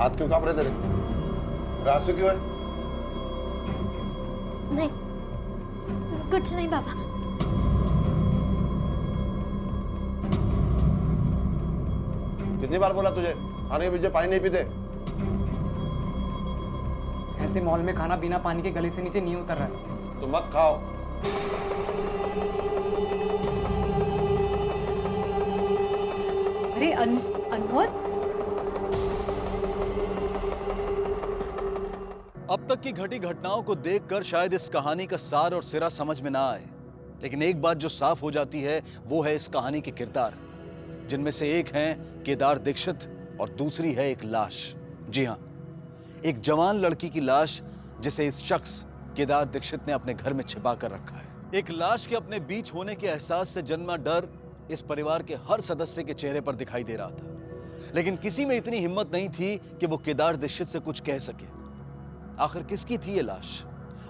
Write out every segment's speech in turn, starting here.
हाथ क्यों कांप रहे तेरे? रासु क्यों है? नहीं, कुछ नहीं पापा। कितनी बार बोला तुझे खाने के बीच में पानी नहीं पीते? ऐसे मॉल में खाना बिना पानी के गले से नीचे नहीं उतर रहा है। तो मत खाओ। अरे अनमोल, अब तक की घटी घटनाओं को देखकर शायद इस कहानी का सार और सिरा समझ में ना आए, लेकिन एक बात जो साफ हो जाती है वो है इस कहानी के किरदार, जिनमें से एक हैं केदार दीक्षित और दूसरी है एक लाश। जी हां, एक जवान लड़की की लाश जिसे इस शख्स केदार दीक्षित ने अपने घर में छिपा कर रखा है। एक लाश के अपने बीच होने के एहसास से जन्मा डर इस परिवार के हर सदस्य के चेहरे पर दिखाई दे रहा था, लेकिन किसी में इतनी हिम्मत नहीं थी कि वो केदार दीक्षित से कुछ कह सके। आखिर किसकी थी ये लाश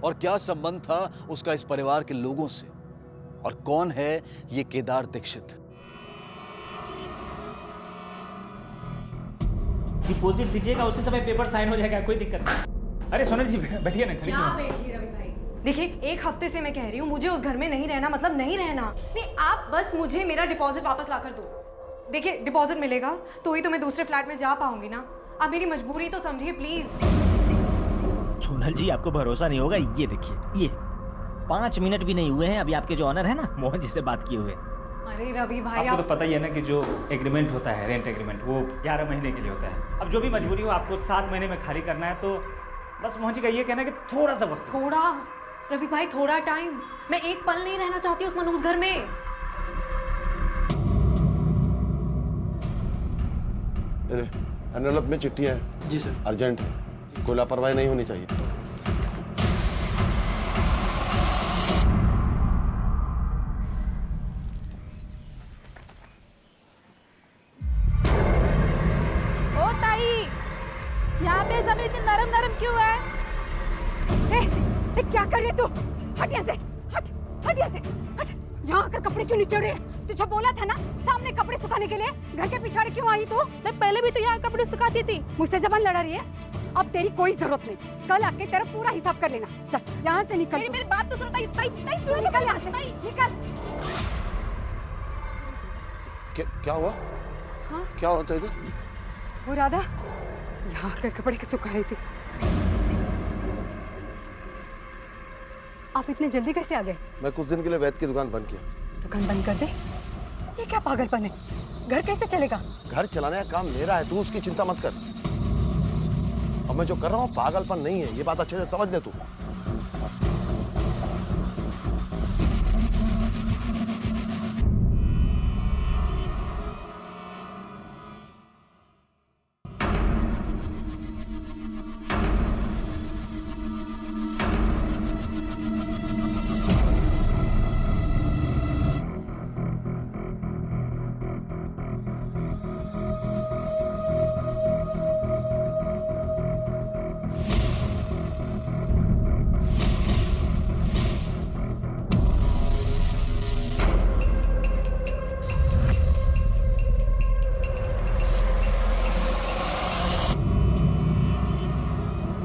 और क्या संबंध था उसका इस परिवार के लोगों से, और कौन है ये केदार दीक्षित? डिपॉजिट दीजिएगा, उसी समय पेपर साइन हो जाएगा, कोई दिक्कत नहीं। अरे सोनल जी बैठिए ना, खड़ी क्या क्यों? बैठिए रवि भाई, देखिए एक हफ्ते से मैं कह रही हूँ मुझे उस घर में नहीं रहना, मतलब नहीं रहना। नहीं, आप बस मुझे मेरा डिपॉजिट वापस ला कर दो। देखिए डिपॉजिट मिलेगा तो ही तो मैं दूसरे फ्लैट में जा पाऊंगी ना। आप मेरी मजबूरी तो समझिए प्लीज। सोनल जी, आपको भरोसा नहीं होगा, ये देखिए, ये 5 मिनट भी नहीं हुए हैं अभी आपके जो ऑनर है ना मोहन जी से बात किए हुए। अरे रवि भाई, आपको तो पता ही है ना कि जो एग्रीमेंट होता है, रेंट एग्रीमेंट, वो 11 महीने के लिए होता है। अब जो भी मजबूरी हो आपको 7 महीने में खाली करना है, तो बस मोहन जी का ये कहना है कि थोड़ा सा वक्त। थोड़ा रवि भाई, थोड़ा टाइम, मैं एक पल नहीं रहना चाहती उस मनहूस घर में। एनवेलप में चिट्ठियां हैं। जी सर। अर्जेंट है, कोई लापरवाही नहीं होनी चाहिए। ओ ताई, यहाँ पे जमीन इतनी नरम नरम क्यों है? ए, क्या कर रही है तू? हट यहाँ से, हट, हट यहाँ से, हट। यहाँ आकर कपड़े क्यों निचोड़ रही है? तुझे बोला था ना सामने कपड़े सुखाने के लिए, घर के पिछाड़े क्यों आई तू? मैं पहले भी तो यहाँ कपड़े सुखाती थी। मुझसे जबान लड़ा रही है? अब तेरी कोई जरूरत नहीं, कल आके तेरा पूरा हिसाब कर लेना। चल यहाँ से निकल। मेरी बात तो सुनो ताई, सुनो, निकल यहाँ से, निकल। क्या हुआ? हाँ? क्या हो रहा था इधर? वो राधा यहाँ आकर कपड़े सुखा रही थी। आप इतने जल्दी कैसे आ गए? मैं कुछ दिन के लिए वैद की दुकान बंद किया। दुकान बंद कर दे? ये क्या पागलपन है? घर कैसे चलेगा? घर चलाने का काम मेरा है, तू उसकी चिंता मत कर। अब मैं जो कर रहा हूँ पागलपन नहीं है, ये बात अच्छे से समझ ले तू।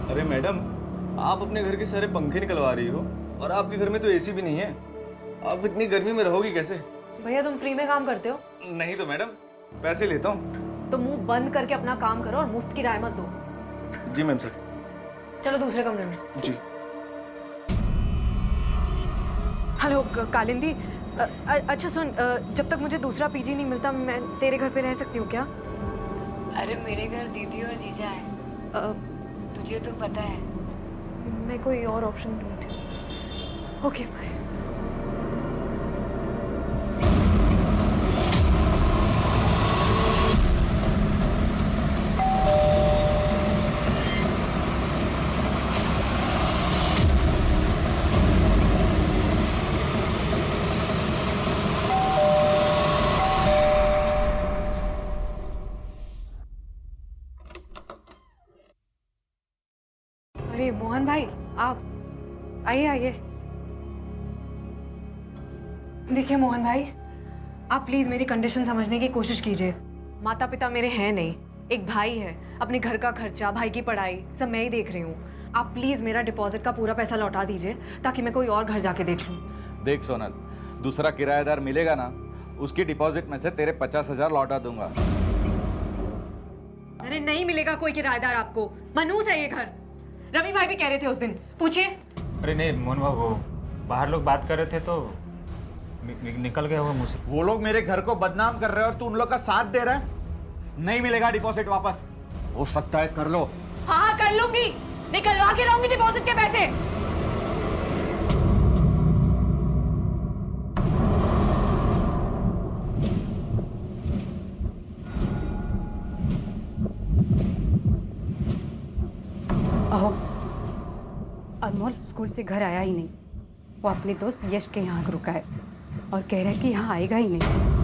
अरे मैडम, आप अपने घर के सारे पंखे निकलवा रही हो और आपके घर में तो एसी भी नहीं है। आप इतनी गर्मी में रहोगी कैसे? भैया तुम फ्री में काम करते हो? नहीं तो मैडम, पैसे लेता हूँ। तो मुंह बंद करके अपना काम करो और मुफ्त की राय मत दो। जी मैम सर। चलो दूसरे कमरे में। जी। हेलो कालिंदी, अच्छा सुन, जब तक मुझे दूसरा पीजी नहीं मिलता मैं तेरे घर पे रह सकती हूँ क्या? अरे मेरे घर दीदी और जीजा है, तुझे तो पता है। मैं कोई और ऑप्शन ढूंढती। Okay bye. अरे मोहन भाई, आप आइए आइए। देखिए मोहन भाई, आप प्लीज मेरी कंडीशन समझने की कोशिश कीजिए। माता पिता मेरे हैं नहीं, एक भाई है। अपने घर का खर्चा, भाई की पढ़ाई सब मैं ही देख रही हूँ। आप प्लीज़ मेरा डिपॉजिट का पूरा पैसा लौटा दीजिए ताकि मैं कोई और घर जाके देख लूँ। देख सोनल, दूसरा किराएदार मिलेगा ना, उसकी डिपॉजिट में से तेरे 50,000 लौटा दूंगा। अरे नहीं मिलेगा कोई किराएदार आपको, मनहूस है ये घर। रवि भाई भी कह रहे थे उस दिन, पूछिए। अरे नहीं मोहन बाबू, बाहर लोग बात कर रहे थे तो निकल गया वो मुँह से। वो लोग मेरे घर को बदनाम कर रहे हो और तू उन लोग का साथ दे रहा है। नहीं मिलेगा डिपॉजिट वापस। हो सकता है कर लो। हाँ कर लूंगी, निकलवा के रहूंगी डिपॉजिट के पैसे। अहो, अनमोल स्कूल से घर आया ही नहीं। वो अपने दोस्त यश के यहाँ रुका है और कह रहा है कि यहाँ आएगा ही नहीं।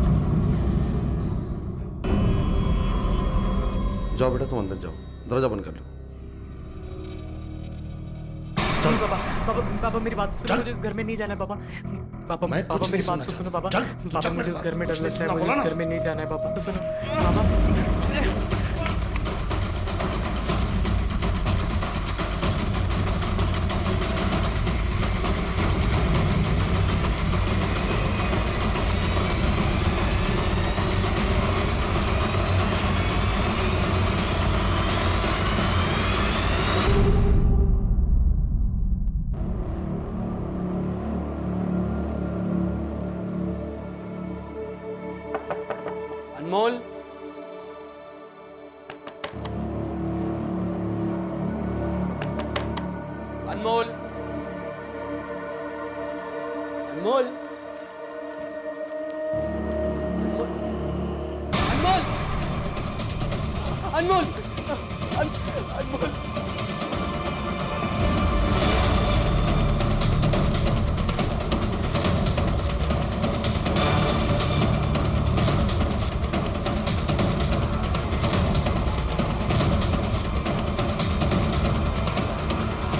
जाओ बेटा, तुम अंदर जाओ, दरवाजा बंद कर लो। चल पापा, पापा मेरी बात सुनो, मुझे इस घर में नहीं जाना है पापा। पापा मेरी बात तो सुनो पापा। पापा मुझे इस घर में डर लगता है, मुझे इस घर में नहीं जाना है पापा। तो सुनो पापा। अनमोल, अनमोल, अनमोल, अनमोल, अनमोल, अनमोल।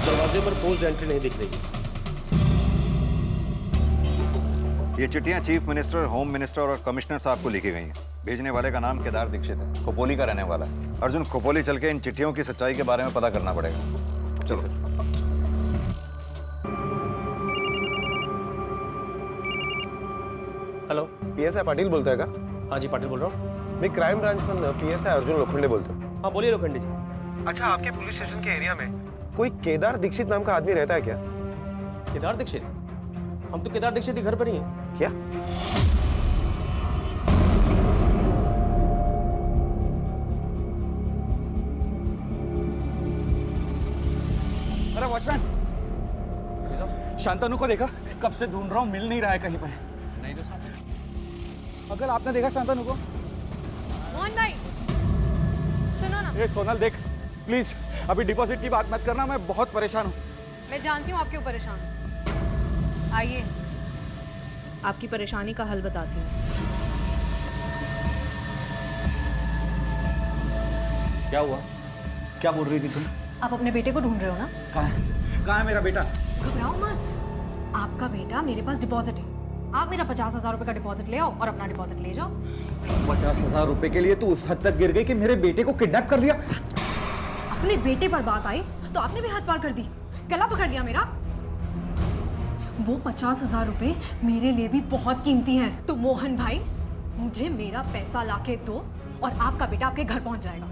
दरवाजे पर पोस्ट एंट्री नहीं दिख रही। ये चिट्ठियां चीफ मिनिस्टर, होम मिनिस्टर और कमिश्नर साहब को लिखी गई हैं। भेजने वाले का नाम केदार दीक्षित है, खोपोली का रहने वाला है। अर्जुन, खोपोली चल के इन चिट्ठियों की सच्चाई के बारे में पता करना पड़ेगा। चलो। हेलो, पीएसआई पाटिल बोलता है का? हाँ जी पाटिल बोल रहा हूँ। मैं क्राइम ब्रांच में पीएसआई अर्जुन लोखंडे बोलता हूँ। हाँ बोलिए लोखंडे जी। अच्छा, आपके पुलिस स्टेशन के एरिया में कोई केदार दीक्षित नाम का आदमी रहता है क्या? केदार दीक्षित? हम तो केदार दीक्षित के घर पर ही हैं। क्या? अरे वॉचमैन, शांतनु को देखा? कब से ढूंढ रहा हूँ, मिल नहीं रहा है कहीं पे। नहीं तो साहब, अगर आपने देखा शांतनु को? मोहन भाई सुनो ना। ए सोनल देख, प्लीज अभी डिपॉजिट की बात मत करना, मैं बहुत परेशान हूँ। मैं जानती हूँ आप क्यों परेशान हो। आइए आपकी परेशानी का हल बताती हूँ। क्या हुआ? क्या बोल रही थी तुम? आप अपने बेटे को ढूंढ रहे हो ना? कहाँ है मेरा बेटा? घबराओ मत, आपका बेटा मेरे पास डिपॉजिट है। आप मेरा 50,000 रुपए का डिपॉजिट ले आओ और अपना डिपॉजिट ले जाओ। 50,000 रुपए के लिए तू उस हद तक गिर गई कि मेरे बेटे को किडनैप कर लिया? अपने बेटे पर बात आई तो आपने भी हाथ पार कर दी, गला पकड़ लिया मेरा। वो 50,000 रुपए मेरे लिए भी बहुत कीमती हैं। तो मोहन भाई, मुझे मेरा पैसा लाके दो और आपका बेटा आपके घर पहुंच जाएगा।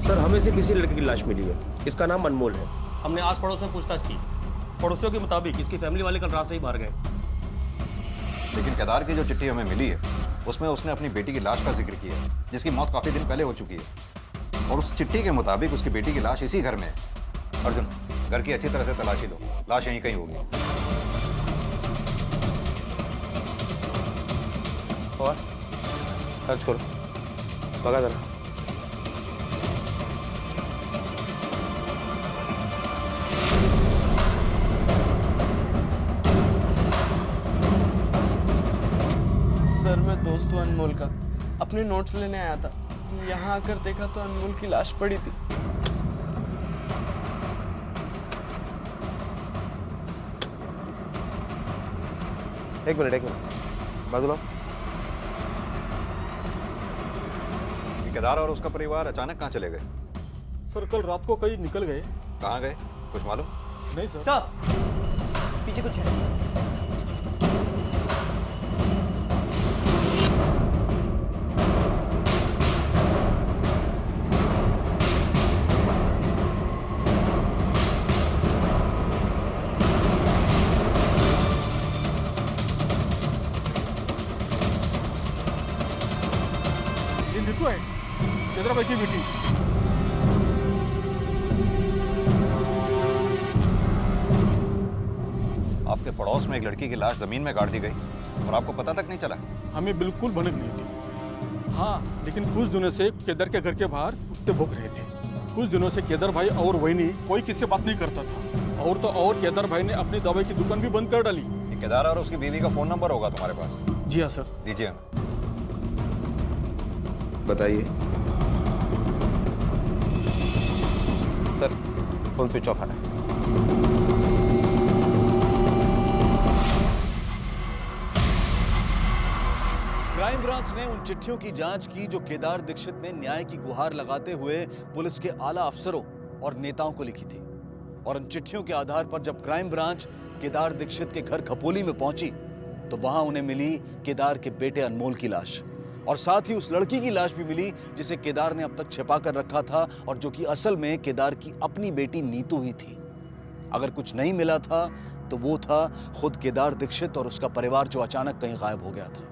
सर, हमें से किसी लड़के की लाश मिली है। इसका नाम अनमोल है। हमने आस पड़ोस में पूछताछ की। पड़ोसियों के मुताबिक इसकी फैमिली वाले कल रात से ही बाहर गए। लेकिन केदार की जो चिट्ठी हमें मिली है उसमें उसने अपनी बेटी की लाश का जिक्र किया है, जिसकी मौत काफी दिन पहले हो चुकी है। और उस चिट्ठी के मुताबिक उसकी बेटी की लाश इसी घर में है। अर्जुन, घर की अच्छी तरह से तलाशी लो, लाश यहीं कहीं होगी। और सर्च करो, बगा जरा। सर, मैं दोस्त हूँ अनमोल का, अपने नोट्स लेने आया था। यहाँ आकर देखा तो अनमोल की लाश पड़ी थी। एक मिनट बाजू केदार और उसका परिवार अचानक कहाँ चले गए? सर कल रात को कहीं निकल गए। कहाँ गए कुछ मालूम? नहीं सर। सर पीछे कुछ है। ये नीतू है, केदार भाई की बेटी। आपके पड़ोस में एक लड़की की लाश जमीन में गाड़ दी गई और आपको पता तक नहीं चला? हमें बिल्कुल भनक नहीं थी। हाँ, लेकिन कुछ दिनों से केदार के घर के बाहर कुत्ते भौंक रहे थे। कुछ दिनों से केदार भाई और वहीनी कोई किससे बात नहीं करता था। और तो और केदार भाई ने अपनी दवाई की दुकान भी बंद कर डाली। केदार और उसकी बीवी का फोन नंबर होगा तुम्हारे पास? जी हाँ सर। दीजिए हमें। बताइए सर। फोन स्विच ऑफ आ रहा है। क्राइम ब्रांच ने उन चिट्ठियों की जांच की जो केदार दीक्षित ने न्याय की गुहार लगाते हुए पुलिस के आला अफसरों और नेताओं को लिखी थी। और उन चिट्ठियों के आधार पर जब क्राइम ब्रांच केदार दीक्षित के घर खपोली में पहुंची तो वहां उन्हें मिली केदार के बेटे अनमोल की लाश, और साथ ही उस लड़की की लाश भी मिली जिसे केदार ने अब तक छिपा कर रखा था और जो कि असल में केदार की अपनी बेटी नीतू ही थी। अगर कुछ नहीं मिला था तो वो था खुद केदार दीक्षित और उसका परिवार जो अचानक कहीं गायब हो गया था।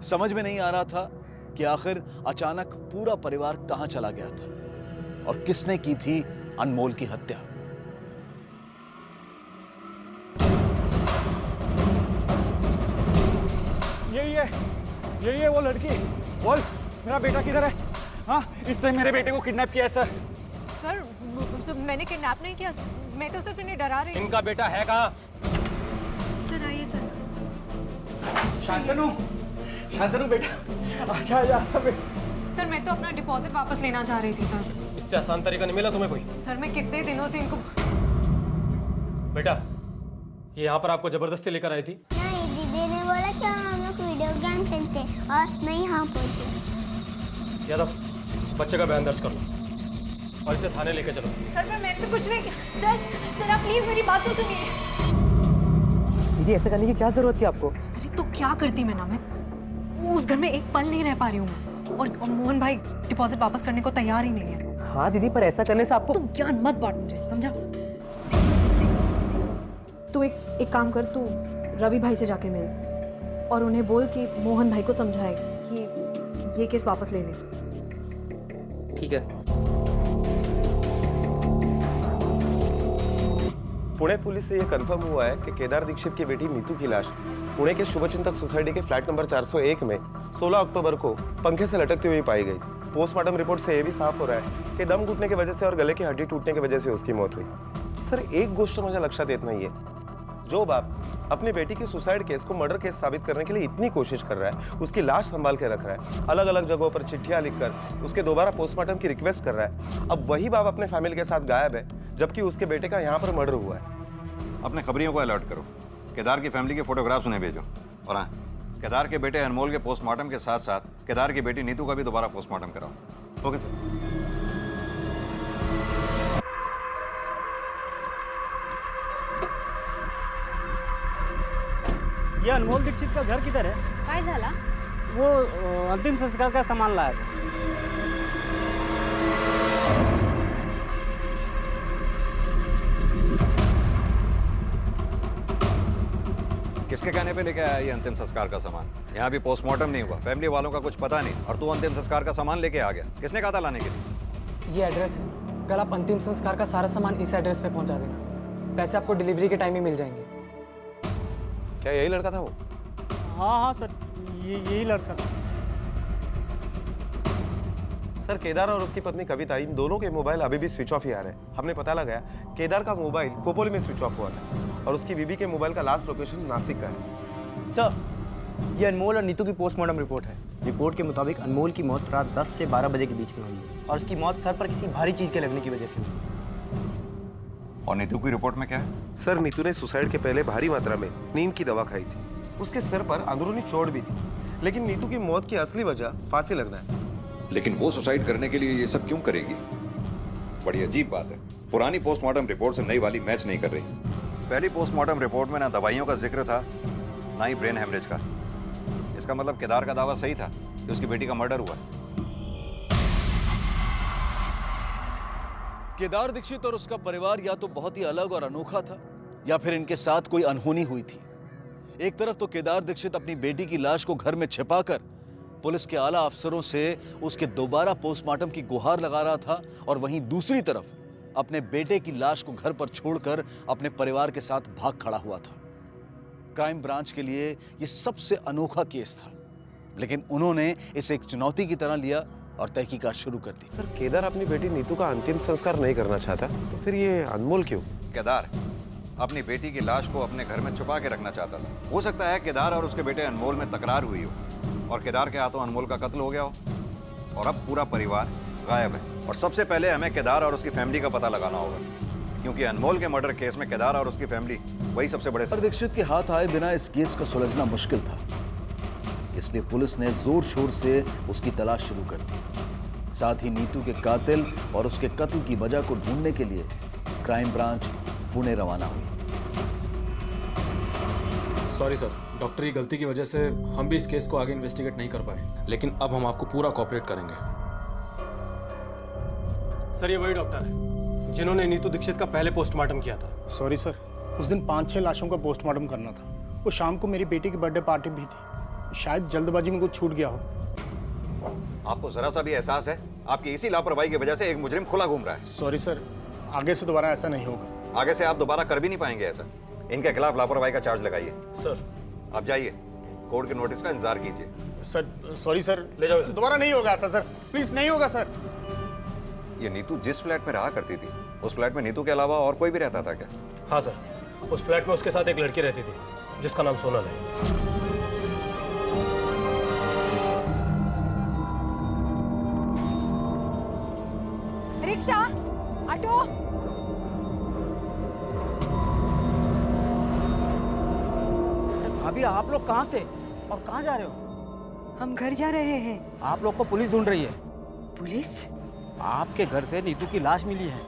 समझ में नहीं आ रहा था कि आखिर अचानक पूरा परिवार कहां चला गया था और किसने की थी अनमोल की हत्या। यही है वो लड़की। बोल मेरा बेटा किधर है? हाँ, इससे मेरे बेटे को किडनैप किया है सर। सर मैंने किडनैप नहीं किया, मैं तो सिर्फ इन्हें डरा रही हूँ। इनका बेटा है कहाँ? सर आइए सर। शांतनु बेटा आजा आजा। सर मैं तो अपना डिपॉजिट वापस लेना चाह रही थी सर। इससे आसान तरीका नहीं मिला तुम्हें कोई? सर मैं कितने दिनों से इनको। बेटा ये यहाँ पर आपको जबरदस्ती लेकर आई थी? नहीं, दीदी ने बोला कि हम लोग वीडियो गेम खेलते और मैं यहाँ पहुँची। यादव बच्चे का बयान दर्ज कर लो और इसे थाने लेके चलो। सर मैं तो कुछ नहीं किया। सर आप प्लीज मेरी बात तो सुनिए। दीदी ऐसा करने की क्या जरूरत थी आपको? अरे तो क्या करती मैं नामित, उस घर में एक पल नहीं रह पा रही हूँ मैं, और मोहन भाई डिपॉजिट वापस करने को तैयार ही नहीं है। हाँ दीदी, पर ऐसा करने से आपको। तुम ज्ञान मत बांट मुझे, समझा? तू एक काम कर, तू रवि भाई से जाके मिल और उन्हें बोल कि मोहन भाई को समझाए कि ये केस वापस ले ले। ठीक है। पुणे पुलिस से यह कंफर्म हुआ है कि केदार दीक्षित की बेटी नीतू की लाश पुणे के शुभचिंतक सोसाइटी के फ्लैट नंबर 401 में 16 अक्टूबर को पंखे से लटकती हुई पाई गई। पोस्टमार्टम रिपोर्ट से यह भी साफ हो रहा है कि दम घुटने की वजह से और गले की हड्डी टूटने की वजह से उसकी मौत हुई। सर एक गोष्ट मुझे लक्षात येत नाहीये, जो बाप अपनी बेटी की सुसाइड केस को मर्डर केस साबित करने के लिए इतनी कोशिश कर रहा है, उसकी लाश संभाल के रख रहा है, अलग अलग जगहों पर चिट्ठियां लिखकर उसके दोबारा पोस्टमार्टम की रिक्वेस्ट कर रहा है, अब वही बाप अपने फैमिली के साथ गायब है जबकि उसके बेटे का यहाँ पर मर्डर हुआ है। अपने खबरियों को अलर्ट करो, केदार की फैमिली के फोटोग्राफ्स उन्हें भेजो, और हाँ केदार के बेटे अनमोल के पोस्टमार्टम के साथ साथ केदार की बेटी नीतू का भी दोबारा पोस्टमार्टम कराओ। Okay sir. ये अनमोल दीक्षित का घर किधर है? काय झाला? वो अंतिम संस्कार का सामान लाया था। किसके कहने पे लेके आया ये अंतिम संस्कार का सामान? यहाँ भी पोस्टमार्टम नहीं हुआ, फैमिली वालों का कुछ पता नहीं, और तू अंतिम संस्कार का सामान लेके आ गया। किसने कहा था लाने के लिए? ये एड्रेस है, कल आप अंतिम संस्कार का सारा सामान इस एड्रेस पे पहुंचा देना। पैसे आपको डिलीवरी के टाइम ही मिल जाएंगे। क्या यही लड़का था वो? हाँ सर, यही लड़का था। सर केदार और उसकी पत्नी कविता, इन दोनों के मोबाइल अभी भी स्विच ऑफ ही आ रहे हैं। हमने पता लगाया केदार का मोबाइल खोपोली में स्विच ऑफ हुआ था और उसकी बीबी के मोबाइल का लास्ट लोकेशन नासिक का है। सर ये अनमोल और नीतू की पोस्टमार्टम रिपोर्ट है। रिपोर्ट के मुताबिक अनमोल की मौत रात 10 से 12 बजे के बीच में हुई और उसकी मौत सर पर किसी भारी चीज के लगने की वजह से हुई। और नीतू की रिपोर्ट में क्या है? सर नीतू ने सुसाइड के पहले भारी मात्रा में नींद की दवा खाई थी उसके सिर पर अंदरूनी चोट भी थी, लेकिन नीतू की मौत की असली वजह फांसी लगना है। लेकिन वो सुसाइड करने के लिए ये सब क्यों करेगी? बड़ी अजीब बात है। पुरानी पोस्टमार्टम रिपोर्ट से नई वाली मैच नहीं कर रही। पहली पोस्टमार्टम रिपोर्ट में ना दवाइयों का जिक्र था, ना ही ब्रेन हेमरेज का। इसका मतलब केदार का दावा सही था कि उसकी बेटी का मर्डर हुआ। केदार दीक्षित और उसका परिवार या तो बहुत ही अलग और अनोखा था, या फिर इनके साथ कोई अनहोनी हुई थी। एक तरफ तो केदार दीक्षित अपनी बेटी की लाश को घर में छिपाकर पुलिस के आला अफसरों से उसके दोबारा पोस्टमार्टम की गुहार लगा रहा था, और वहीं दूसरी तरफ अपने बेटे की लाश को घर पर छोड़कर अपने परिवार के साथ भाग खड़ा हुआ था। क्राइम ब्रांच के लिए यह सबसे अनोखा केस था, लेकिन उन्होंने इसे एक चुनौती की तरह लिया और तहकीकात शुरू कर दी। सर, केदार अपनी बेटी नीतू का अंतिम संस्कार नहीं करना चाहता, तो फिर ये अनमोल क्यों? केदार अपनी बेटी की लाश को अपने घर में छुपा के रखना चाहता था। हो सकता है केदार और उसके बेटे अनमोल में तकरार हुई हो और केदार के हाथों अनमोल का कत्ल हो गया हो, और अब पूरा परिवार गायब है। और सबसे पहले हमें केदार और उसकी फैमिली का पता लगाना होगा, क्योंकि अनमोल के मर्डर केस में केदार और उसकी फैमिली वही सबसे बड़े। दीक्षित के हाथ आए बिना इस केस का सुलझना मुश्किल था, इसलिए पुलिस ने जोर शोर से उसकी तलाश शुरू कर दी। साथ ही नीतू के कातिल और उसके कत्ल की वजह को ढूंढने के लिए क्राइम ब्रांच पुणे रवाना हुई। सॉरी सर, डॉक्टर की गलती की वजह से हम भी इस केस को आगे इन्वेस्टिगेट नहीं कर पाए, लेकिन अब हम आपको पूरा कोऑपरेट करेंगे। सर, ये वही डॉक्टर है जिन्होंने नीतू दीक्षित का पहले पोस्टमार्टम किया था। सॉरी सर, उस दिन 5-6 लाशों का पोस्टमार्टम करना था। वो शाम को मेरी बेटी की बर्थडे पार्टी भी थी, शायद जल्दबाजी में कुछ छूट गया हो। आपको जरा सा भी एहसास है आपकी इसी लापरवाही की वजह से एक मुजरिम खुला घूम रहा है? सॉरी सर, आगे से दोबारा ऐसा नहीं होगा। आगे से आप दोबारा कर भी नहीं पाएंगे ऐसा। इनके खिलाफ लापरवाही का चार्ज लगाइए। सर, आप जाइए, कोर्ट के नोटिस का इंतजार कीजिए। सर सॉरी सर, ले जाओ, दोबारा नहीं होगा ऐसा सर, प्लीज नहीं होगा सर। ये नीतू जिस फ्लैट में रहा करती थी, उस फ्लैट में नीतू के अलावा और कोई भी रहता था क्या? हाँ सर, उस फ्लैट में उसके साथ एक लड़की रहती थी जिसका नाम सोनल है। Rickshaw, auto. भाभी, आप लोग कहाँ थे और कहाँ जा रहे हो? हम घर जा रहे हैं। आप लोग को पुलिस ढूंढ रही है। पुलिस? आपके घर से नीतू की लाश मिली है।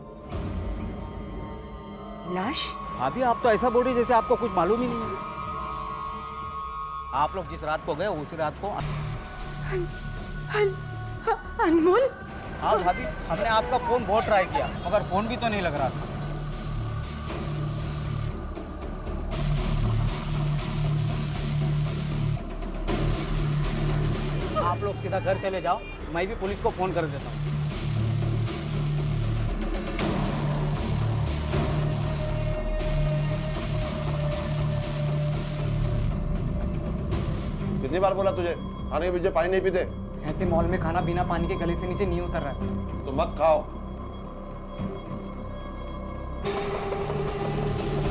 लाश? भाभी, आप तो ऐसा बोल रही जैसे आपको कुछ मालूम ही नहीं है। आप लोग जिस रात को गए उसी रात को। अनमोल? हाँ भाभी, हमने आपका फोन बहुत ट्राई किया, मगर फोन भी तो नहीं लग रहा था। आप लोग सीधा घर चले जाओ, मैं भी पुलिस को फोन कर देता हूँ। कितनी बार बोला तुझे खाने के पीछे पानी नहीं पीते? ऐसे मॉल में खाना बिना पानी के गले से नीचे नहीं उतर रहा है। तो मत खाओ।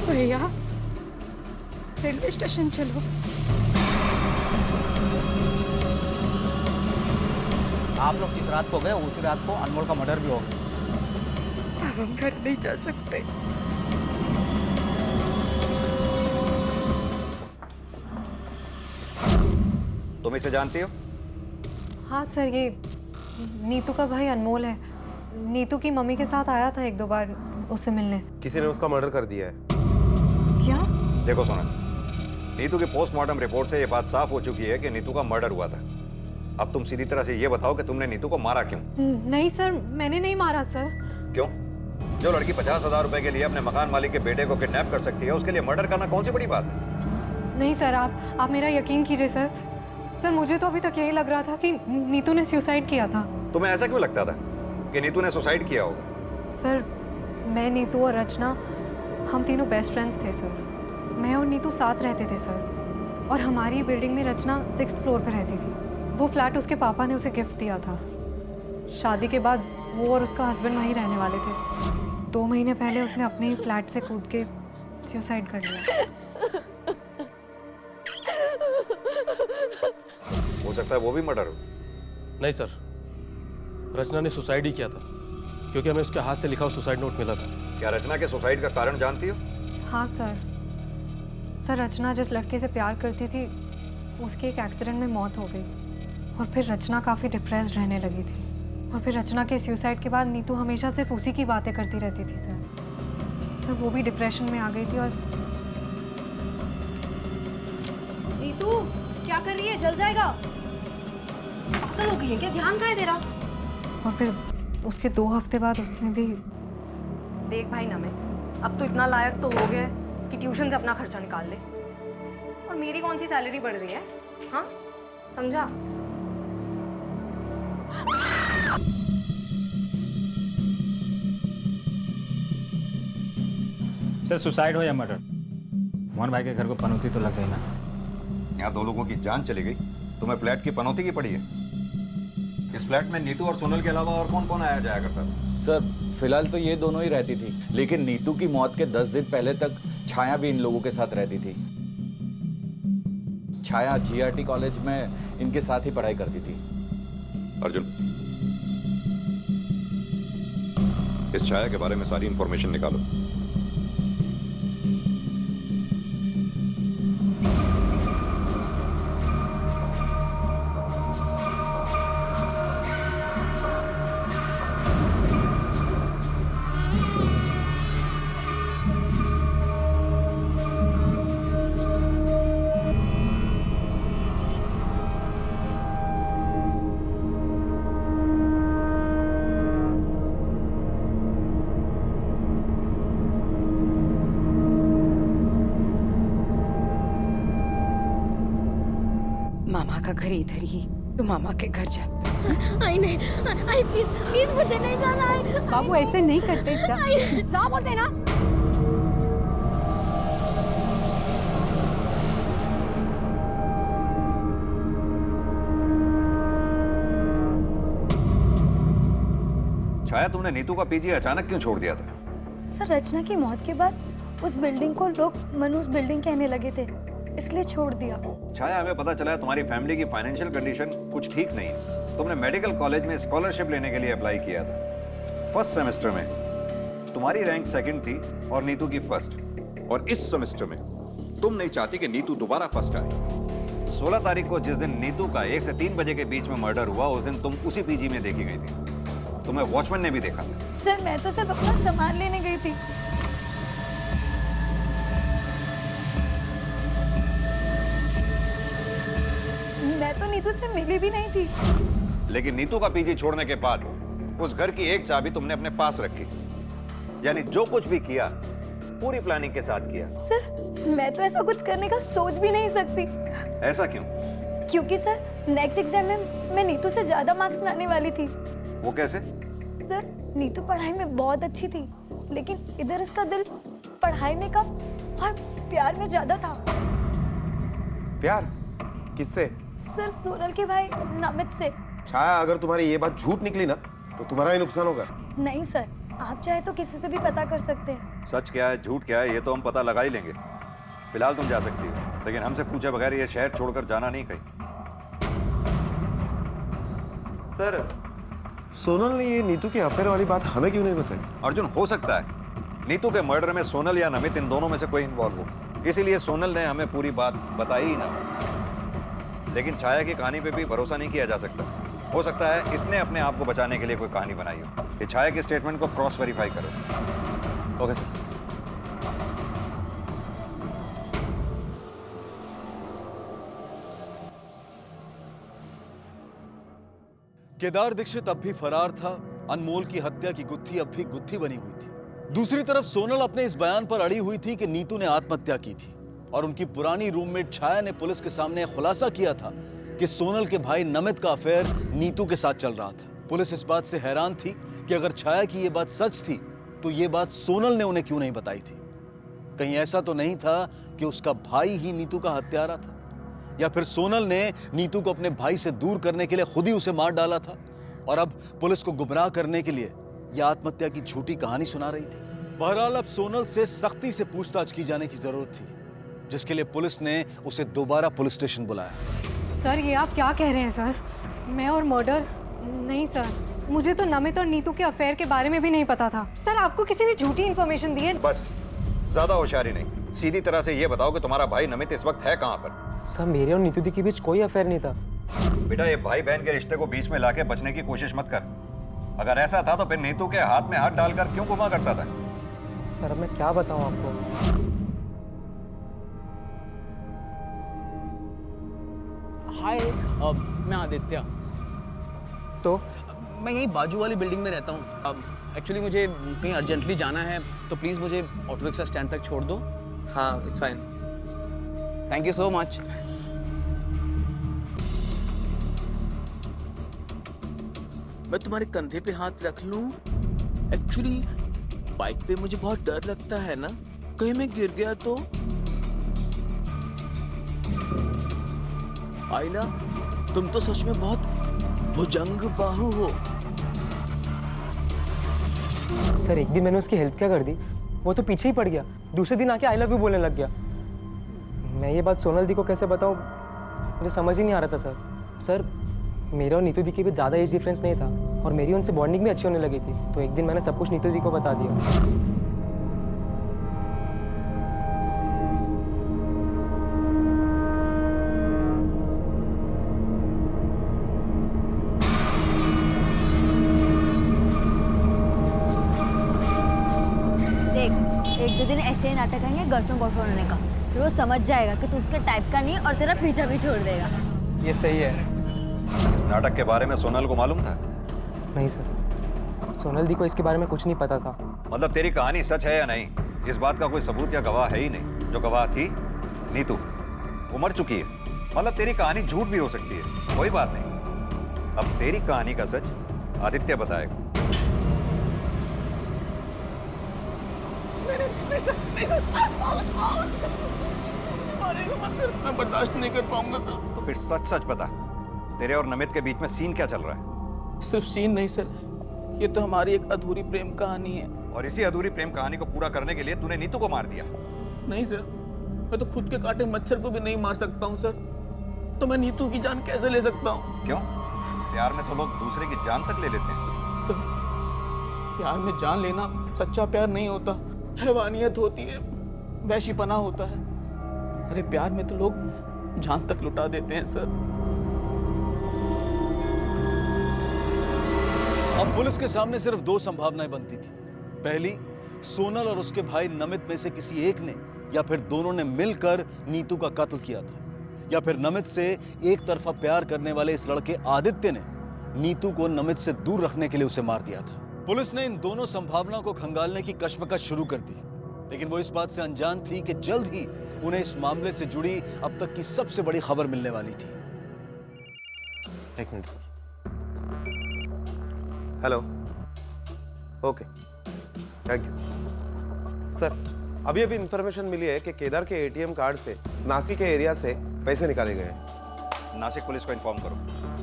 भैया, रेलवे स्टेशन चलो। आप लोग जिस रात को गए उसी रात को अनमोल का मर्डर भी हो गया। अब हम घर नहीं जा सकते। तुम इसे जानती हो? हाँ सर, ये नीतू का भाई अनमोल है। नीतू की मम्मी के साथ आया था 1-2 बार उससे मिलने। किसी ने उसका मर्डर कर दिया है। क्या? देखो सोनल, नीतू की पोस्टमार्टम रिपोर्ट से ये बात साफ हो चुकी है कि नीतू का मर्डर हुआ था। अब तुम सीधी तरह से ये बताओ कि तुमने नीतू को मारा क्यों? नहीं सर, मैंने नहीं मारा सर। क्यों? जो लड़की 50,000 रुपए के लिए अपने मकान मालिक के बेटे को किडनैप कर सकती है, उसके लिए मर्डर करना कौन सी बड़ी बात है? नहीं सर, आप मेरा यकीन कीजिए सर। सर, मुझे तो अभी तक यही लग रहा था कि नीतू ने सुसाइड किया था। तुम्हें ऐसा क्यों लगता था कि नीतू ने सुसाइड किया होगा? सर, मैं, नीतू और रचना, हम तीनों बेस्ट फ्रेंड्स थे सर। मैं और नीतू साथ रहते थे सर, और हमारी बिल्डिंग में रचना 6th फ्लोर पर रहती थी। वो फ्लैट उसके पापा ने उसे गिफ्ट दिया था। शादी के बाद वो और उसका हस्बैंड वहीं रहने वाले थे। 2 महीने पहले उसने अपने ही फ्लैट से कूद के सुसाइड कर लिया। हो सकता है वो भी मर्डर हो। नहीं सर, रचना ने सुसाइड ही किया था, क्योंकि हमें उसके हाथ से लिखा हुआ सुसाइड नोट मिला था। क्या रचना के सुसाइड का कारण जानती हो? हाँ सर, सर रचना जिस लड़के से प्यार करती थी उसकी एक एक्सीडेंट में मौत हो गई और फिर रचना काफ़ी डिप्रेस्ड रहने लगी थी और फिर रचना के सुसाइड के बाद नीतू हमेशा सिर्फ उसी की बातें करती रहती थी सर वो भी डिप्रेशन में आ गई थी। और नीतू क्या कर रही है, जल जाएगा, पागल हो गई है क्या, ध्यान कहाँ है तेरा? और फिर उसके 2 हफ्ते बाद उसने भी। देख भाई नमित, अब तो इतना लायक तो हो गया कि ट्यूशन से अपना खर्चा निकाल ले, और मेरी कौन सी सैलरी बढ़ रही है, हाँ समझा? सर सुसाइड हो या मर्डर, मोहन भाई के घर को पनौती तो लग गई ना। यहाँ 2 लोगों की जान चली गई, तुम्हें फ्लैट की पनौती की पड़ी है। इस फ्लैट में नीतू और सोनल के अलावा और कौन कौन आया जाया करता था? सर फिलहाल तो ये दोनों ही रहती थी, लेकिन नीतू की मौत के 10 दिन पहले तक छाया भी इन लोगों के साथ रहती थी। छाया जीआरटी कॉलेज में इनके साथ ही पढ़ाई करती थी। अर्जुन, इस छाया के बारे में सारी इंफॉर्मेशन निकालो। मामा का घर इधर ही, तू मामा के घर जा। आई नहीं, आई प्लीज प्लीज मुझे नहीं जाना है। बाबू ऐसे नहीं करते, जा बोलते ना। छाया, तुमने नीतू का पीजी अचानक क्यों छोड़ दिया था? सर रचना की मौत के बाद उस बिल्डिंग को लोग मनूस बिल्डिंग कहने लगे थे, इसलिए छोड़ दिया। छाया, हमें पता चला है तुम्हारी फैमिली की फाइनेंशियल कंडीशन कुछ ठीक नहीं है। तुमने मेडिकल कॉलेज में स्कॉलरशिप लेने के लिए अप्लाई किया था। फर्स्ट सेमेस्टर में तुम्हारी रैंक 2nd थी और नीतू की 1st, और इस सेमेस्टर में तुम नहीं चाहती कि नीतू दोबारा फर्स्ट आए। 16 तारीख को जिस दिन नीतू का 1 से 3 बजे के बीच में मर्डर हुआ, उस दिन तुम उसी पीजी में देखी गई थी। तुम्हें वॉचमैन ने भी देखा था। सर मैं तो सिर्फ अपना सामान लेने गई थी। मैं तो नीतू से मिली भी नहीं थी। लेकिन नीतू का पीजी छोड़ने के बाद उस घर की एक चाबी तुमने अपने पास रखी, यानी जो कुछ भी किया पूरी प्लानिंग के साथ किया। सर मैं तो ऐसा कुछ करने का सोच भी नहीं सकती। ऐसा क्यों? क्योंकि सर नेक्स्ट एग्जाम में मैं नीतू से ज्यादा मार्क्स लाने वाली थी। वो कैसे? सर नीतू पढ़ाई में बहुत अच्छी थी, लेकिन इधर उसका दिल पढ़ाई में कम और प्यार में ज्यादा था। प्यार किससे? सर सोनल के भाई नमित से। छाया, अगर तुम्हारी ये बात झूठ निकली ना तो तुम्हारा ही नुकसान होगा। नहीं सर, आप चाहे तो किसी से भी पता कर सकते हैं। सच क्या है झूठ क्या है ये तो हम पता लगा ही लेंगे। फिलहाल तुम जा सकती हो, लेकिन हमसे पूछे बगैर ये शहर छोड़कर जाना नहीं कहीं। सर सोनल ने ये नीतू के अफेयर वाली बात हमें क्यों नहीं बताई? अर्जुन, हो सकता है नीतू के मर्डर में सोनल या नमित, इन दोनों में से कोई इन्वॉल्व हो, इसीलिए सोनल ने हमें पूरी बात बताई ही ना। लेकिन छाया की कहानी पे भी भरोसा नहीं किया जा सकता। हो सकता है इसने अपने आप को बचाने के लिए कोई कहानी बनाई हो। ये छाया के स्टेटमेंट को क्रॉस वेरीफाई करो। Okay sir. केदार दीक्षित अब भी फरार था। अनमोल की हत्या की गुत्थी अब भी गुत्थी बनी हुई थी। दूसरी तरफ सोनल अपने इस बयान पर अड़ी हुई थी कि नीतू ने आत्महत्या की थी, और उनकी पुरानी रूममेट छाया ने पुलिस के सामने खुलासा किया था कि सोनल के भाई नमित का अफेयर नीतू के साथ चल रहा था। पुलिस इस बात से हैरान थी कि अगर छाया की यह बात सच थी तो यह बात सोनल ने उन्हें क्यों नहीं बताई थी। कहीं ऐसा तो नहीं था कि उसका भाई ही नीतू का हत्यारा था, या फिर सोनल ने नीतू को अपने भाई से दूर करने के लिए खुद ही उसे मार डाला था और अब पुलिस को गुमराह करने के लिए यह आत्महत्या की झूठी कहानी सुना रही थी। बहरहाल अब सोनल से सख्ती से पूछताछ की जाने की जरूरत थी, जिसके लिए पुलिस ने उसे दोबारा पुलिस स्टेशन बुलाया। सर ये आप क्या कह रहे हैं सर? मैं और मर्डर? नहीं सर, मुझे तो नमित और नीतू के अफेयर के बारे में भी नहीं पता था। सर आपको किसी ने झूठी इंफॉर्मेशन दी है। बस, ज्यादा होशियारी नहीं। सीधी तरह से ये बताओ कि तुम्हारा भाई नमित इस वक्त है कहाँ पर? सर मेरे और नीतू दी के बीच कोई अफेयर नहीं था। बेटा ये भाई बहन के रिश्ते को बीच में लाके बचने की कोशिश मत कर। अगर ऐसा था तो फिर नीतू के हाथ में हाथ डालकर क्यों घुमा करता था? सर अब मैं क्या बताऊं आपको। हाय, मैं आदित्य। तो मैं यही बाजू वाली बिल्डिंग में रहता हूँ। एक्चुअली मुझे कहीं अर्जेंटली जाना है, तो प्लीज़ मुझे ऑटो रिक्शा स्टैंड तक छोड़ दो। हाँ, it's fine. Thank you so much. मैं तुम्हारे कंधे पे हाथ रख लूं? एक्चुअली बाइक पे मुझे बहुत डर लगता है ना, कहीं मैं गिर गया तो। आइला, तुम तो सच में बहुत भुजंग बाहु हो। सर एक दिन मैंने उसकी हेल्प क्या कर दी, वो तो पीछे ही पड़ गया। दूसरे दिन आके आई लव यू बोलने लग गया। मैं ये बात सोनल दी को कैसे बताऊं, मुझे समझ ही नहीं आ रहा था सर। सर मेरे और नीतू दी के बीच ज़्यादा एज डिफरेंस नहीं था और मेरी उनसे बॉन्डिंग भी अच्छी होने लगी थी। तो एक दिन मैंने सब कुछ नीतू दी को बता दिया। एक दो दिन ऐसे ही नाटक करेंगे गर्लफ्रेंड बॉयफ्रेंड होने का, फिर वो समझ जाएगा कि तू उसके टाइप का नहीं और तेरा पीछा भी छोड़ देगा। ये सही है। इस नाटक के बारे में सोनल को मालूम था? नहीं सर, सोनल दी को इसके बारे में कुछ नहीं पता था। मतलब तेरी कहानी सच है या नहीं, इस बात का कोई सबूत या गवाह है ही नहीं। जो गवाह थी नीतू, वो मर चुकी है। मतलब तेरी कहानी झूठ भी हो सकती है, कोई बात नहीं। अब तेरी कहानी का सच आदित्य बताएगा। नहीं सर, नहीं सर। मारेगा मत सर, मैं बर्दाश्त नहीं कर पाऊंगा सर। तो फिर सच सच बता, तेरे और नमित के बीच में सीन क्या चल रहा है? सिर्फ सीन नहीं सर, ये तो हमारी एक अधूरी प्रेम कहानी है। और इसी अधूरी प्रेम कहानी को पूरा करने के लिए तूने नीतू को मार दिया? नहीं सर, मैं तो खुद के काटे मच्छर को भी नहीं मार सकता हूँ सर, तो मैं नीतू की जान कैसे ले सकता हूँ? क्यों? प्यार में तो लोग दूसरे की जान तक ले लेते हैं। सर प्यार में जान लेना सच्चा प्यार नहीं होता, हैवानियत होती है, वैशीपना होता है। अरे प्यार में तो लोग जान तक लुटा देते हैं सर। अब पुलिस के सामने सिर्फ दो संभावनाएं बनती थी। पहली, सोनल और उसके भाई नमित में से किसी एक ने या फिर दोनों ने मिलकर नीतू का कत्ल किया था, या फिर नमित से एक तरफा प्यार करने वाले इस लड़के आदित्य ने नीतू को नमित से दूर रखने के लिए उसे मार दिया था। पुलिस ने इन दोनों संभावनाओं को खंगालने की कश्मकश शुरू कर दी, लेकिन वो इस बात से अनजान थी कि जल्द ही उन्हें इस मामले से जुड़ी अब तक की सबसे बड़ी खबर मिलने वाली थी। एक minute sir. Hello, okay, thank you sir. अभी इंफॉर्मेशन मिली है कि केदार के एटीएम कार्ड से नासिक के एरिया से पैसे निकाले गए हैं। नासिक पुलिस को इन्फॉर्म करो,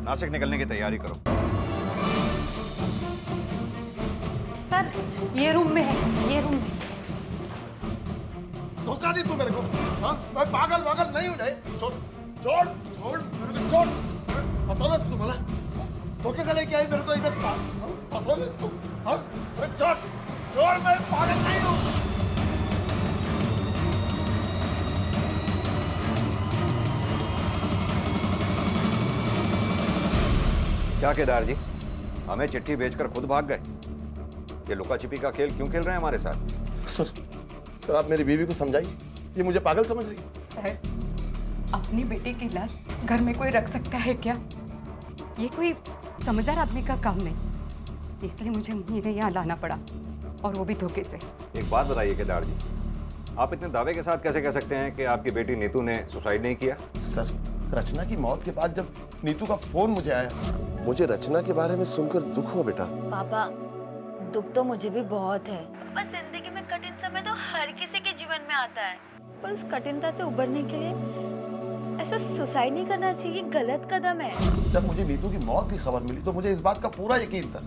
नासिक निकलने की तैयारी करो। सर ये रूम में है, ये रूम में। धोखा दी तू मेरे को? हाँ, मैं पागल वागल नहीं हूँ। छोड़ छोड़ छोड़ मेरे को, छोड़। फसौलस तू मला, धोखे से लेके आई मेरे को इधर। फसौलस तू? हाँ, छोड़ छोड़, मैं पागल नहीं हूँ। क्या केदार जी, हमें चिट्ठी भेजकर खुद भाग गए? ये लुका छिपी का खेल क्यों खेल रहे हैं हमारे साथ? सर आप मेरी बीवी को समझाइए, ये मुझे पागल समझ रही है। सर अपनी बेटी की लाश घर में कोई रख सकता है क्या? ये कोई समझदार आदमी का काम नहीं, इसलिए मुझे उन्हें यहाँ लाना पड़ा, और वो भी धोखे से। एक बात बताइए केदार जी, आप इतने दावे के साथ कैसे कह सकते हैं कि आपकी बेटी नीतू ने सुसाइड नहीं किया? सर रचना की मौत के बाद जब नीतू का फोन मुझे आया, मुझे रचना के बारे में सुनकर दुख हुआ बेटा। पापा दुख तो मुझे भी बहुत है, बस जिंदगी में कठिन समय तो हर किसी के जीवन में आता है, पर उस कठिनता से उबरने के लिए ऐसा सुसाइड नहीं करना चाहिए, गलत कदम है। जब मुझे नीतू की मौत की खबर मिली तो मुझे इस बात का पूरा यकीन था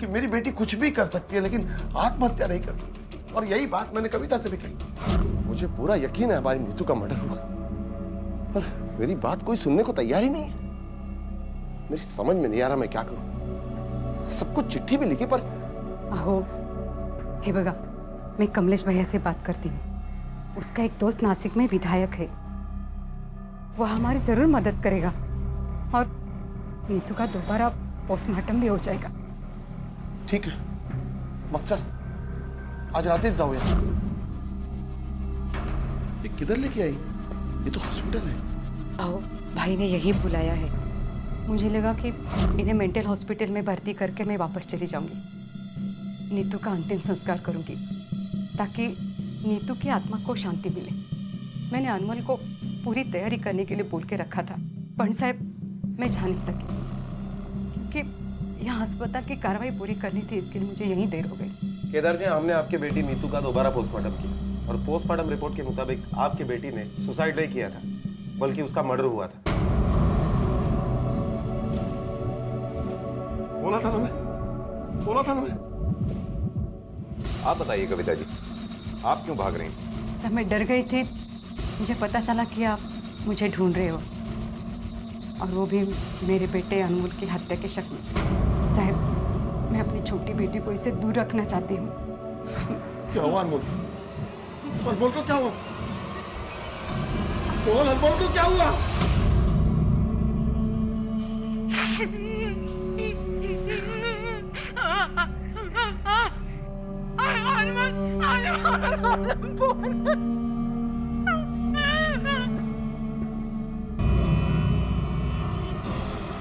कि मेरी बेटी कुछ भी कर सकती है लेकिन आत्महत्या नहीं कर सकती, और यही बात मैंने कविता से भी कही। मुझे पूरा यकीन है हमारी नीतू का मर्डर होगा, पर मेरी बात कोई सुनने को तैयार ही नहीं है। मेरी समझ में नहीं आ रहा मैं क्या करूं। सबको चिट्ठी भी लिखी, पर आहो हे बघा, मैं कमलेश भैया से बात करती हूँ, उसका एक दोस्त नासिक में विधायक है, वो हमारी जरूर मदद करेगा और नीतू का दोबारा पोस्टमार्टम भी हो जाएगा। ठीक है मकसद, आज रातेच जाऊया। ये किधर लेके आई? ये तो हॉस्पिटल है। आओ, भाई ने यही बुलाया है। मुझे लगा कि इन्हें मेंटल हॉस्पिटल में भर्ती करके मैं वापस चली जाऊंगी। नीतू का अंतिम संस्कार करूंगी ताकि नीतू की आत्मा को शांति मिले। मैंने अनमोल को पूरी तैयारी करने के लिए बोल के रखा था, पण साहब मैं जा नहीं सकी क्योंकि यहाँ अस्पताल की कार्रवाई पूरी करनी थी, इसके लिए मुझे यहीं देर हो गई। केदार जी, हमने आपकी बेटी नीतू का दोबारा पोस्टमार्टम किया और पोस्टमार्टम रिपोर्ट के मुताबिक आपकी बेटी ने सुसाइड नहीं किया था, बल्कि उसका मर्डर हुआ था। बोला था ना मैं। आप बताइए कविता जी, आप क्यों भाग रही हैं? सब मैं डर गई थी, मुझे पता चला कि आप मुझे ढूंढ रहे हो और वो भी मेरे बेटे अनमोल की हत्या के शक में। साहब, मैं अपनी छोटी बेटी को इससे दूर रखना चाहती हूँ। क्या हुआ अनमोल? अनमोल को क्या हुआ? बोल, अनमोल को क्या हुआ?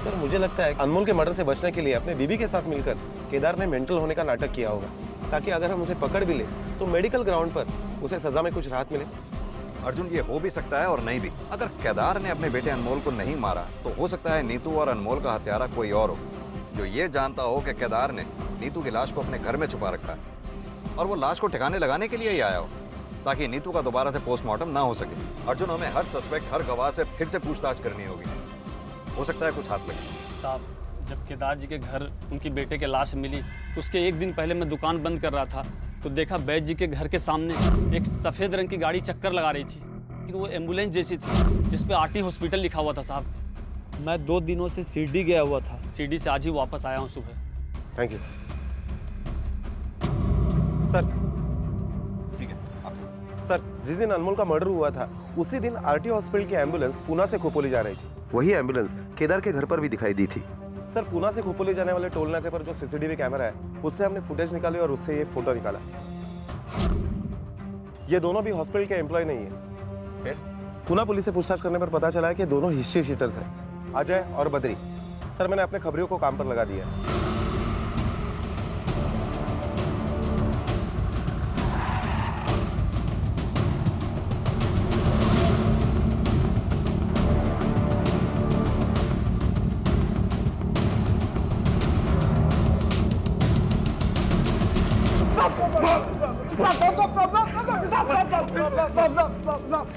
सर, मुझे लगता है अनमोल के मर्डर से बचने के लिए अपने बीबी के साथ मिलकर केदार ने मेंटल होने का नाटक किया होगा, ताकि अगर हम उसे पकड़ भी ले तो मेडिकल ग्राउंड पर उसे सजा में कुछ राहत मिले। अर्जुन, ये हो भी सकता है और नहीं भी। अगर केदार ने अपने बेटे अनमोल को नहीं मारा तो हो सकता है नीतू और अनमोल का हत्यारा कोई और हो, जो ये जानता हो कि केदार ने नीतू की लाश को अपने घर में छुपा रखा है और वो लाश को ठिकाने लगाने के लिए ही आया हो, ताकि नीतू का दोबारा से पोस्टमार्टम ना हो सके। अर्जुन, हमें हर सस्पेक्ट, हर गवाह से फिर से पूछताछ करनी होगी। हो सकता है कुछ हाथ लगे। साहब, जब केदार जी के घर उनकी बेटे की लाश मिली तो उसके एक दिन पहले मैं दुकान बंद कर रहा था तो देखा बैद जी के घर के सामने एक सफ़ेद रंग की गाड़ी चक्कर लगा रही थी, लेकिन वो एम्बुलेंस जैसी थी जिस पे आरटी हॉस्पिटल लिखा हुआ था। साहब, मैं 2 दिनों से शिरडी गया हुआ था, शिरडी से आज ही वापस आया हूँ सुबह। Thank you sir. ठीक है सर, जिस दिन अनमोल का मर्डर हुआ था उसी दिन आरटी हॉस्पिटल की एम्बुलेंस पूना से खोपोली जा रही थी। वही एम्बुलेंस केदार के घर पर भी दिखाई दी थी। सर, पूना से खोपोली जाने वाले टोल नाके पर जो सीसीटीवी कैमरा है उससे हमने फुटेज निकाली और उससे ये फोटो निकाला। ये दोनों भी हॉस्पिटल के एम्प्लॉय नहीं है। फिर पूना पुलिस से पूछताछ करने पर पता चला है कि दोनों हिस्ट्री शीटर्स हैं, अजय और बद्री। सर, मैंने अपने खबरियों को काम पर लगा दिया है।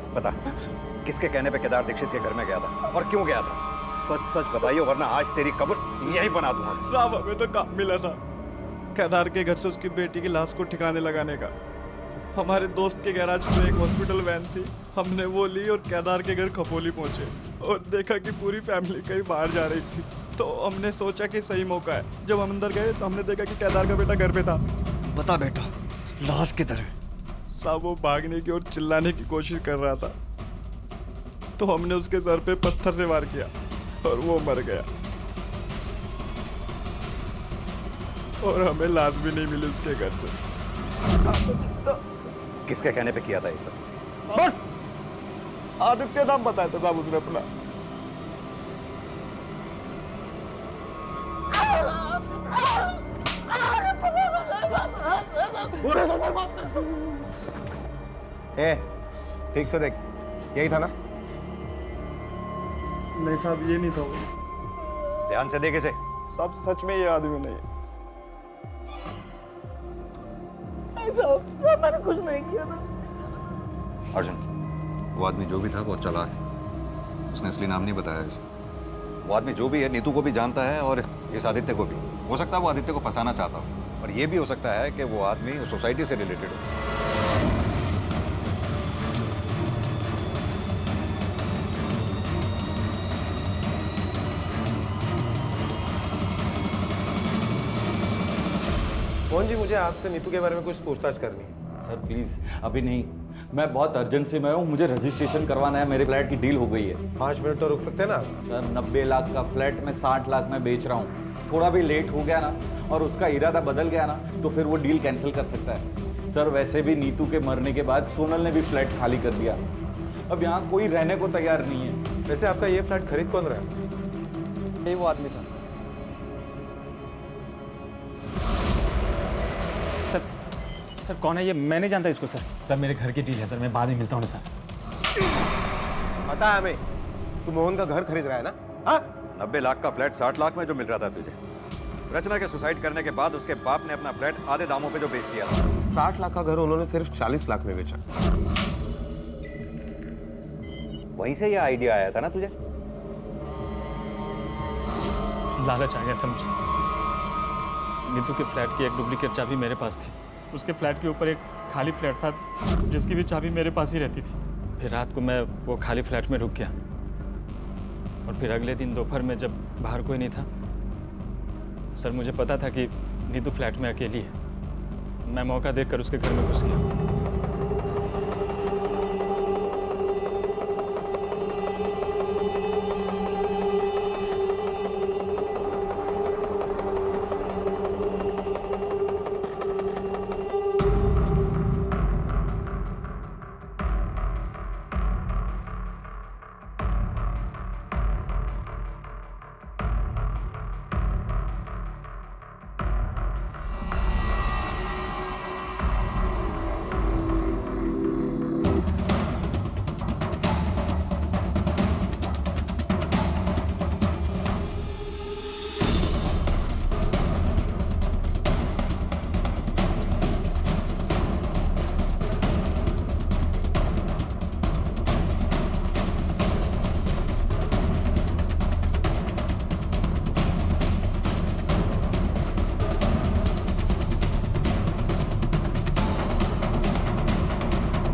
बता, किसके कहने पे केदार दीक्षित के घर में गया था और क्यों गया था? सच सच बताइए, वरना आज तेरी कब्र यहीं बना दूंगा। साहब, हमें तो काम मिला था केदार के घर से उसकी बेटी की लाश को ठिकाने लगाने का। हमारे दोस्त के गैराज में एक हॉस्पिटल वैन थी, हमने वो ली और केदार के घर खपोली पहुंचे और देखा कि पूरी फैमिली कहीं बाहर जा रही थी, तो हमने सोचा कि सही मौका है। जब हम अंदर गए तो हमने देखा कि केदार का बेटा घर पे था। बता बेटा, लाश किधर है? साहब, वो भागने की और चिल्लाने की कोशिश कर रहा था, तो हमने उसके सर पे पत्थर से वार किया और वो मर गया और हमें लाश भी नहीं मिली उसके घर से। किसके कहने पे किया था ये सब? आदित्य नाम बताया था साहब उसने अपना। ए, ठीक से देख, यही था ना? नहीं साहब, ये नहीं था वो। ध्यान से देखे से। साहब, सच में ये आदमी नहीं है। मैंने कुछ नहीं किया था। अर्जुन, वो आदमी जो भी था वो चालाक है, उसने असली नाम नहीं बताया इसे। वो आदमी जो भी है नीतू को भी जानता है और इस आदित्य को भी। हो सकता है वो आदित्य को फंसाना चाहता हो, और ये भी हो सकता है कि वो आदमी उस सोसाइटी से रिलेटेड हो। मोहन जी, मुझे आपसे नीतू के बारे में कुछ पूछताछ करनी है। सर प्लीज़, अभी नहीं, मैं बहुत अर्जेंसी में हूँ, मुझे रजिस्ट्रेशन करवाना है, मेरे फ्लैट की डील हो गई है। 5 मिनट तो रुक सकते हैं ना? सर 90 लाख का फ्लैट मैं 60 लाख में बेच रहा हूँ। थोड़ा भी लेट हो गया ना और उसका इरादा बदल गया ना तो फिर वो डील कैंसिल कर सकता है। सर वैसे भी नीतू के मरने के बाद सोनल ने भी फ्लैट खाली कर दिया, अब यहाँ कोई रहने को तैयार नहीं है। वैसे आपका ये फ्लैट खरीद कौन रहा है? यही वो आदमी था। सर कौन है ये? मैं नहीं जानता इसको सर। सर मेरे घर की डील है सर, मैं बाद में मिलता हूँ ना सर। पता है हमें, तू मोहन का घर खरीद रहा है ना? हाँ? 90 लाख का फ्लैट 60 लाख में जो मिल रहा था तुझे, रचना के सुसाइड करने के बाद उसके बाप ने अपना फ्लैट आधे दामों पे जो बेच दिया। 60 लाख का घर उन्होंने सिर्फ 40 लाख में बेचा। वहीं से ये आइडिया आया था ना तुझे? लालच आ गया था मुझे। नीतू के फ्लैट की एक डुप्लीकेट चाबी मेरे पास थी, उसके फ्लैट के ऊपर एक खाली फ्लैट था जिसकी भी चाबी मेरे पास ही रहती थी। फिर रात को मैं वो खाली फ्लैट में रुक गया और फिर अगले दिन दोपहर में जब बाहर कोई नहीं था, सर मुझे पता था कि नीतू फ्लैट में अकेली है। मैं मौका देखकर उसके घर में घुस गया।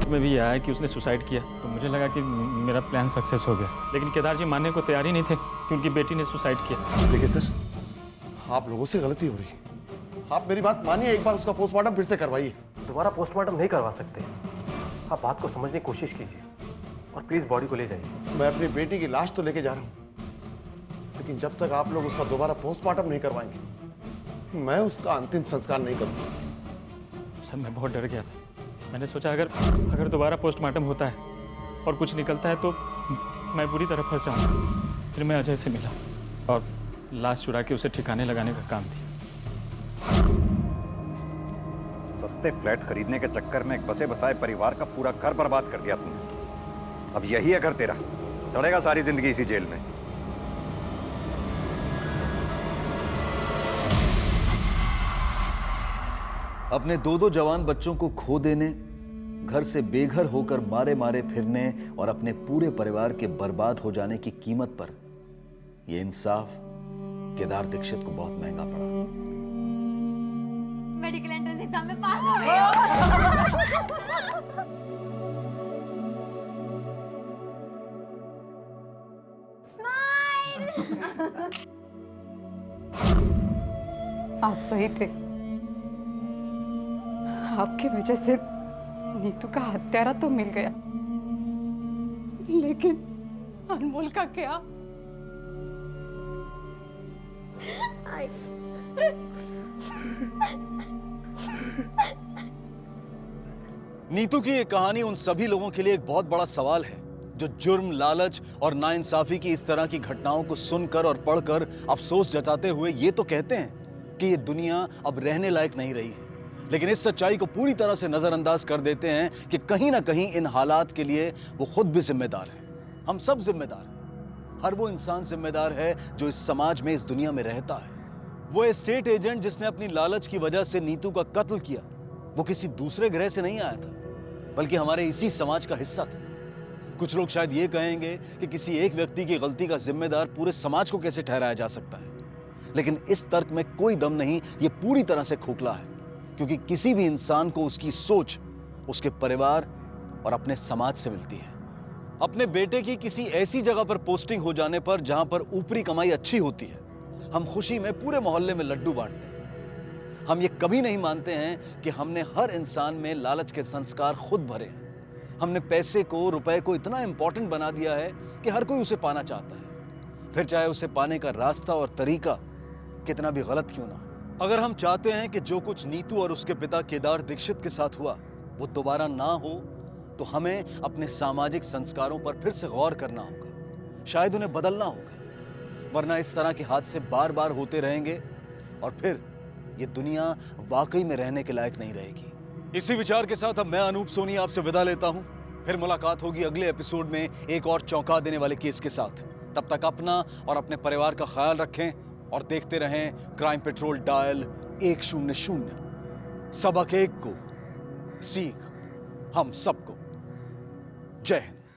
में भी आया कि उसने सुसाइड किया, तो मुझे लगा कि मेरा प्लान सक्सेस हो गया। लेकिन केदार जी मानने को तैयार ही नहीं थे कि उनकी बेटी ने सुसाइड किया। देखिए सर, आप लोगों से गलती हो रही है। आप मेरी बात मानिए, एक बार उसका पोस्टमार्टम फिर से करवाइए। दोबारा पोस्टमार्टम नहीं करवा सकते, आप बात को समझने की कोशिश कीजिए और प्लीज बॉडी को ले जाइए। मैं अपनी बेटी की लाश तो लेके जा रहा हूँ, लेकिन जब तक आप लोग उसका दोबारा पोस्टमार्टम नहीं करवाएंगे मैं उसका अंतिम संस्कार नहीं करूँगा। सर मैं बहुत डर गया था। मैंने सोचा अगर दोबारा पोस्टमार्टम होता है और कुछ निकलता है तो मैं बुरी तरह फंस जाऊंगा। फिर मैं अजय से मिला और लाश चुरा के उसे ठिकाने लगाने का काम दिया। सस्ते फ्लैट खरीदने के चक्कर में एक बसे बसाए परिवार का पूरा घर बर्बाद कर दिया तुमने। अब यही है घर तेरा, सड़ेगा सारी जिंदगी इसी जेल में। अपने 2-2 जवान बच्चों को खो देने, घर से बेघर होकर मारे मारे फिरने और अपने पूरे परिवार के बर्बाद हो जाने की कीमत पर यह इंसाफ केदार दीक्षित को बहुत महंगा पड़ा। मेडिकल एंट्रेंस एग्जाम में पास हो गई हो। आप सही थे, आपकी वजह से नीतू का हत्यारा तो मिल गया, लेकिन अनमोल का क्या? नीतू की ये कहानी उन सभी लोगों के लिए एक बहुत बड़ा सवाल है जो जुर्म, लालच और नाइंसाफी की इस तरह की घटनाओं को सुनकर और पढ़कर अफसोस जताते हुए ये तो कहते हैं कि ये दुनिया अब रहने लायक नहीं रही है, लेकिन इस सच्चाई को पूरी तरह से नजरअंदाज कर देते हैं कि कहीं ना कहीं इन हालात के लिए वो खुद भी जिम्मेदार है। हम सब जिम्मेदार हैं। हर वो इंसान जिम्मेदार है जो इस समाज में, इस दुनिया में रहता है। वो एस्टेट एजेंट जिसने अपनी लालच की वजह से नीतू का कत्ल किया, वो किसी दूसरे ग्रह से नहीं आया था, बल्कि हमारे इसी समाज का हिस्सा था। कुछ लोग शायद ये कहेंगे कि किसी एक व्यक्ति की गलती का जिम्मेदार पूरे समाज को कैसे ठहराया जा सकता है, लेकिन इस तर्क में कोई दम नहीं। ये पूरी तरह से खोखला है, क्योंकि किसी भी इंसान को उसकी सोच, उसके परिवार और अपने समाज से मिलती है। अपने बेटे की किसी ऐसी जगह पर पोस्टिंग हो जाने पर जहां पर ऊपरी कमाई अच्छी होती है, हम खुशी में पूरे मोहल्ले में लड्डू बांटते हैं। हम ये कभी नहीं मानते हैं कि हमने हर इंसान में लालच के संस्कार खुद भरे हैं। हमने पैसे को, रुपए को इतना इंपॉर्टेंट बना दिया है कि हर कोई उसे पाना चाहता है, फिर चाहे उसे पाने का रास्ता और तरीका कितना भी गलत क्यों ना हो। अगर हम चाहते हैं कि जो कुछ नीतू और उसके पिता केदार दीक्षित के साथ हुआ वो दोबारा ना हो, तो हमें अपने सामाजिक संस्कारों पर फिर से गौर करना होगा, शायद उन्हें बदलना होगा, वरना इस तरह के हादसे बार बार होते रहेंगे और फिर ये दुनिया वाकई में रहने के लायक नहीं रहेगी। इसी विचार के साथ अब मैं अनूप सोनी आपसे विदा लेता हूं। फिर मुलाकात होगी अगले एपिसोड में एक और चौंका देने वाले केस के साथ। तब तक अपना और अपने परिवार का ख्याल रखें और देखते रहें क्राइम पेट्रोल डायल 100। सबक एक को, सीख हम सबको। जय हिंद।